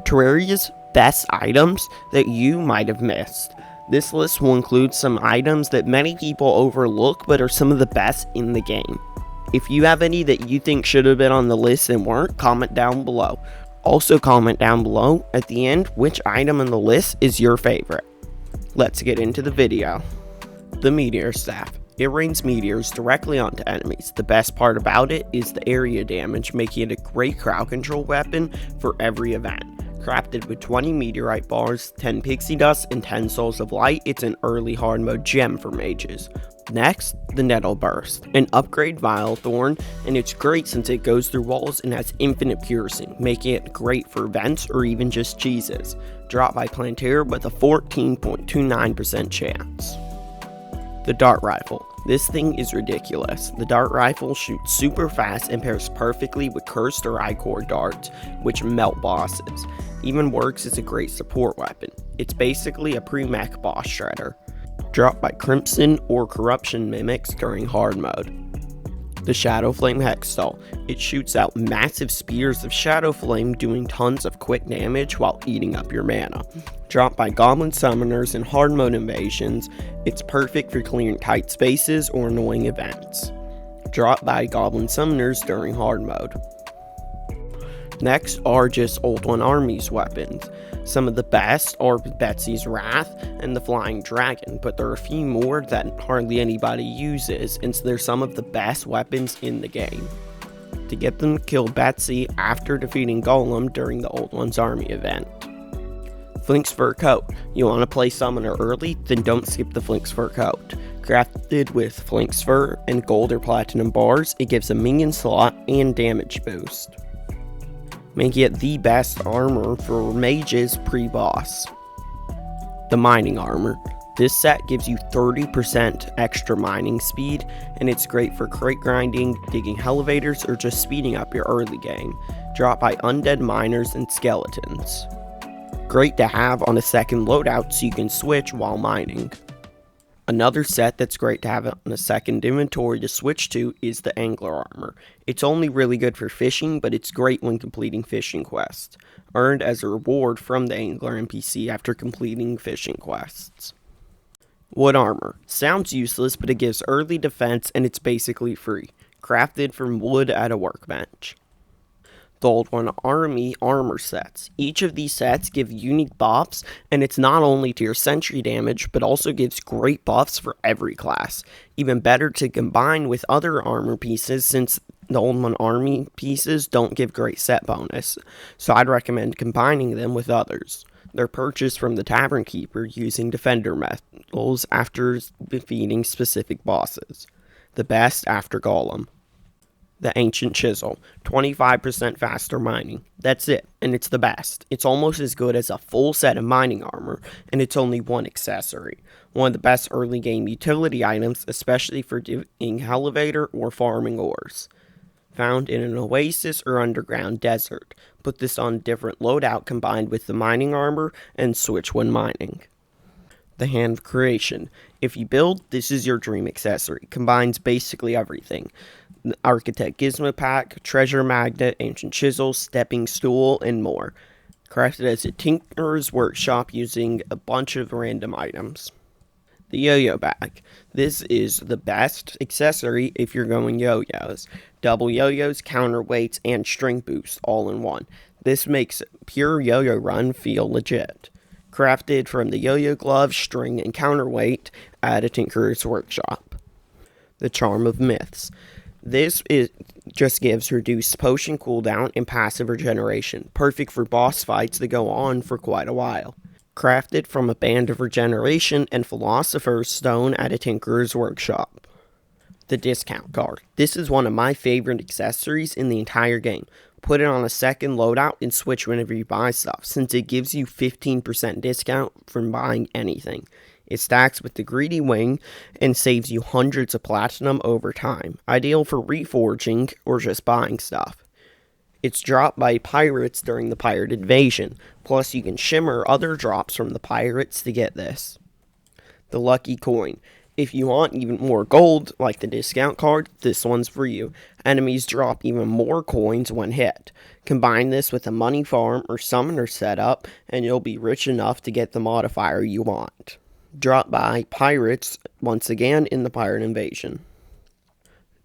Terraria's best items that you might have missed. This list will include some items that many people overlook but are some of the best in the game. If you have any that you think should have been on the list and weren't, comment down below. Also comment down below at the end which item on the list is your favorite. Let's get into the video. The Meteor Staff. It rains meteors directly onto enemies. The best part about it is the area damage, making it a great crowd control weapon for every event. Crafted with 20 meteorite bars, 10 pixie dust, and 10 souls of light, it's an early hard mode gem for mages. Next, the Nettle Burst, an upgrade Vile Thorn, and it's great since it goes through walls and has infinite piercing, making it great for events or even just cheeses. Dropped by Plantera with a 14.29% chance. The Dart Rifle. This thing is ridiculous. The Dart Rifle shoots super fast and pairs perfectly with Cursed or I-Core darts, which melt bosses. Even works as a great support weapon. It's basically a pre-mech boss shredder. Dropped by Crimson or Corruption Mimics during hard mode. The Shadow Flame Hextall. It shoots out massive spears of Shadow Flame, doing tons of quick damage while eating up your mana. Dropped by Goblin Summoners in hard mode invasions, it's perfect for clearing tight spaces or annoying events. Dropped by Goblin Summoners during hard mode. Next are just Old One Army's weapons. Some of the best are Betsy's Wrath and the Flying Dragon, but there are a few more that hardly anybody uses, and so they're some of the best weapons in the game. To get them to kill Betsy after defeating Golem during the Old One's Army event. Flink's Fur Coat. You want to play Summoner early? Then don't skip the Flink's Fur Coat. Crafted with Flink's Fur and gold or platinum bars, it gives a minion slot and damage boost, making it the best armor for mages pre-boss. The Mining Armor. This set gives you 30% extra mining speed, and it's great for crate grinding, digging elevators, or just speeding up your early game. Dropped by undead miners and skeletons. Great to have on a second loadout so you can switch while mining. Another set that's great to have on a second inventory to switch to is the Angler Armor. It's only really good for fishing, but it's great when completing fishing quests, earned as a reward from the Angler NPC after completing fishing quests. Wood Armor. Sounds useless, but it gives early defense and it's basically free. Crafted from wood at a workbench. The Old One Army armor sets. Each of these sets give unique buffs, and it's not only to your sentry damage, but also gives great buffs for every class. Even better to combine with other armor pieces, since the Old One Army pieces don't give great set bonus, so I'd recommend combining them with others. They're purchased from the Tavern Keeper using Defender medals after defeating specific bosses. The best after Golem. The Ancient Chisel, 25% faster mining. That's it, and it's the best. It's almost as good as a full set of mining armor, and it's only one accessory. One of the best early game utility items, especially for digging elevator or farming ores. Found in an oasis or underground desert. Put this on a different loadout combined with the mining armor, and switch when mining. The Hand of Creation. If you build, this is your dream accessory. Combines basically everything. The Architect Gizmo Pack, Treasure Magnet, Ancient Chisel, Stepping Stool, and more. Crafted as a Tinkerer's Workshop using a bunch of random items. The Yo-Yo Bag. This is the best accessory if you're going yo-yos. Double yo-yos, counterweights, and string boost all in one. This makes pure yo-yo run feel legit. Crafted from the yo-yo glove, string, and counterweight at a Tinkerer's Workshop. The Charm of Myths. This just gives reduced potion cooldown and passive regeneration, perfect for boss fights that go on for quite a while. Crafted from a Band of Regeneration and Philosopher's Stone at a Tinkerer's Workshop. The Discount Card. This is one of my favorite accessories in the entire game. Put it on a second loadout and switch whenever you buy stuff, since it gives you 15% discount from buying anything. It stacks with the Greedy Wing and saves you hundreds of platinum over time, ideal for reforging or just buying stuff. It's dropped by pirates during the pirate invasion, plus you can shimmer other drops from the pirates to get this. The Lucky Coin. If you want even more gold, like the discount card, this one's for you. Enemies drop even more coins when hit. Combine this with a money farm or summoner setup, and you'll be rich enough to get the modifier you want. Dropped by pirates, once again in the pirate invasion.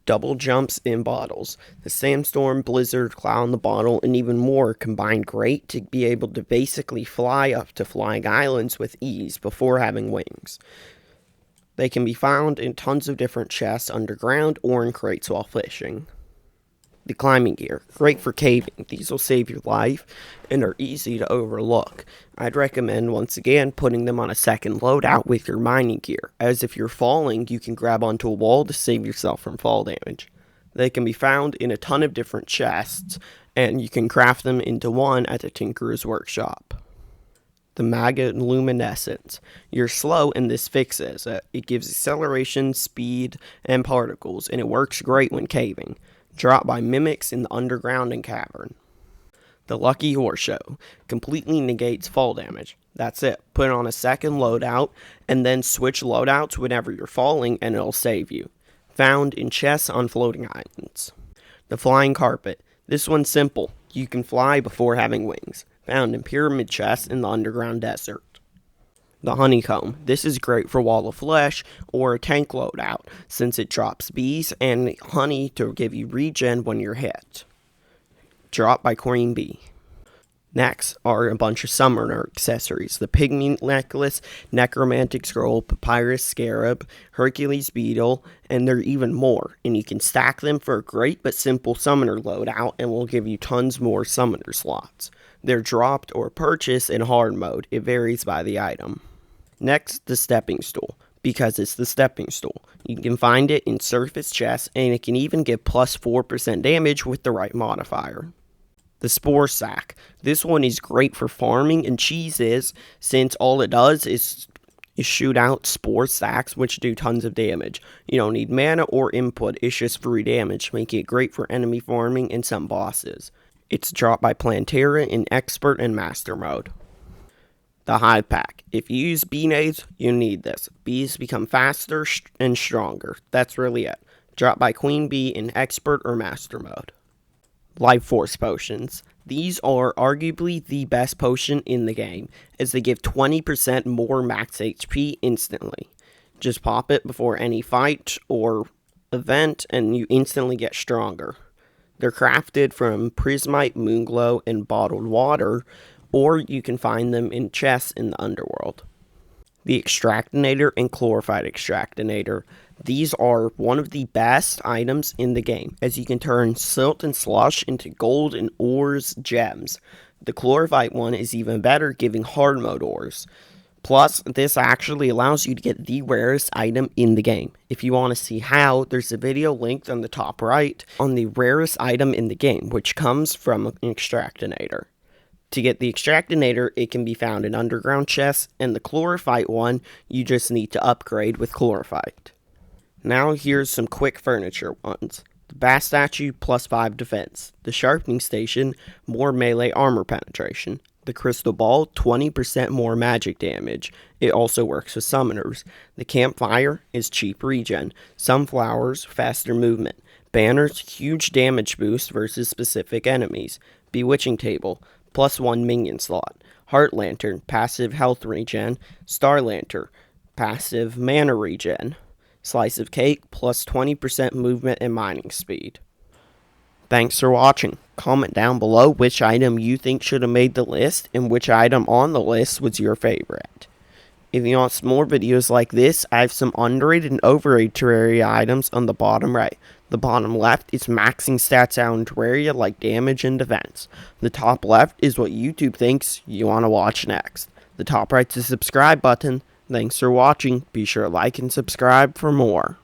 Double jumps in bottles. The sandstorm, blizzard, cloud in the bottle, and even more combine great to be able to basically fly up to flying islands with ease before having wings. They can be found in tons of different chests underground or in crates while fishing. The climbing gear, great for caving. These will save your life and are easy to overlook. I'd recommend once again putting them on a second loadout with your mining gear, as if you're falling you can grab onto a wall to save yourself from fall damage. They can be found in a ton of different chests, and you can craft them into one at the Tinkerer's Workshop. The maggot luminescence. You're slow and this fixes it. It gives acceleration, speed, and particles, and it works great when caving. Dropped by mimics in the underground and cavern. The lucky horse show. Completely negates fall damage. That's it. Put it on a second loadout, and then switch loadouts whenever you're falling, and it'll save you. Found in chests on floating islands. The flying carpet. This one's simple. You can fly before having wings. Found in pyramid chests in the underground desert. The honeycomb. This is great for wall of flesh or a tank loadout, since it drops bees and honey to give you regen when you're hit. Dropped by queen bee. Next are a bunch of summoner accessories. The pygmy necklace, necromantic scroll, papyrus scarab, Hercules beetle, and there are even more. And you can stack them for a great but simple summoner loadout and will give you tons more summoner slots. They're dropped or purchased in hard mode. It varies by the item. Next, the stepping stool, because it's the stepping stool. You can find it in surface chests, and it can even give plus 4% damage with the right modifier. The spore sack. This one is great for farming and cheeses, since all it does is shoot out spore sacks, which do tons of damage. You don't need mana or input, it's just free damage, making it great for enemy farming and some bosses. It's dropped by Plantera in Expert and Master mode. The hive pack. If you use bee nades, you need this. Bees become faster and stronger. That's really it. Dropped by Queen Bee in Expert or Master mode. Life Force potions. These are arguably the best potion in the game, as they give 20% more max HP instantly. Just pop it before any fight or event, and you instantly get stronger. They're crafted from prismite, moonglow, and bottled water, or you can find them in chests in the underworld. The extractinator and chlorophyte extractinator. These are one of the best items in the game, as you can turn silt and slush into gold and ores gems. The chlorophyte one is even better, giving hard mode ores. Plus, this actually allows you to get the rarest item in the game. If you want to see how, there's a video linked on the top right on the rarest item in the game, which comes from an extractinator. To get the extractinator, it can be found in underground chests, and the chlorophyte one, you just need to upgrade with chlorophyte. Now here's some quick furniture ones. The Bat Statue, plus 5 defense. The Sharpening Station, more melee armor penetration. The Crystal Ball, 20% more magic damage. It also works with summoners. The Campfire is cheap regen. Sunflowers, faster movement. Banners, huge damage boost versus specific enemies. Bewitching Table, plus 1 minion slot. Heart Lantern, passive health regen. Star Lantern, passive mana regen. Slice of Cake, plus 20% movement and mining speed. Thanks for watching. Comment down below which item you think should have made the list and which item on the list was your favorite. If you want some more videos like this, I have some underrated and overrated Terraria items on the bottom right. The bottom left is maxing stats out in Terraria like damage and defense. The top left is what YouTube thinks you want to watch next. The top right's the subscribe button. Thanks for watching. Be sure to like and subscribe for more.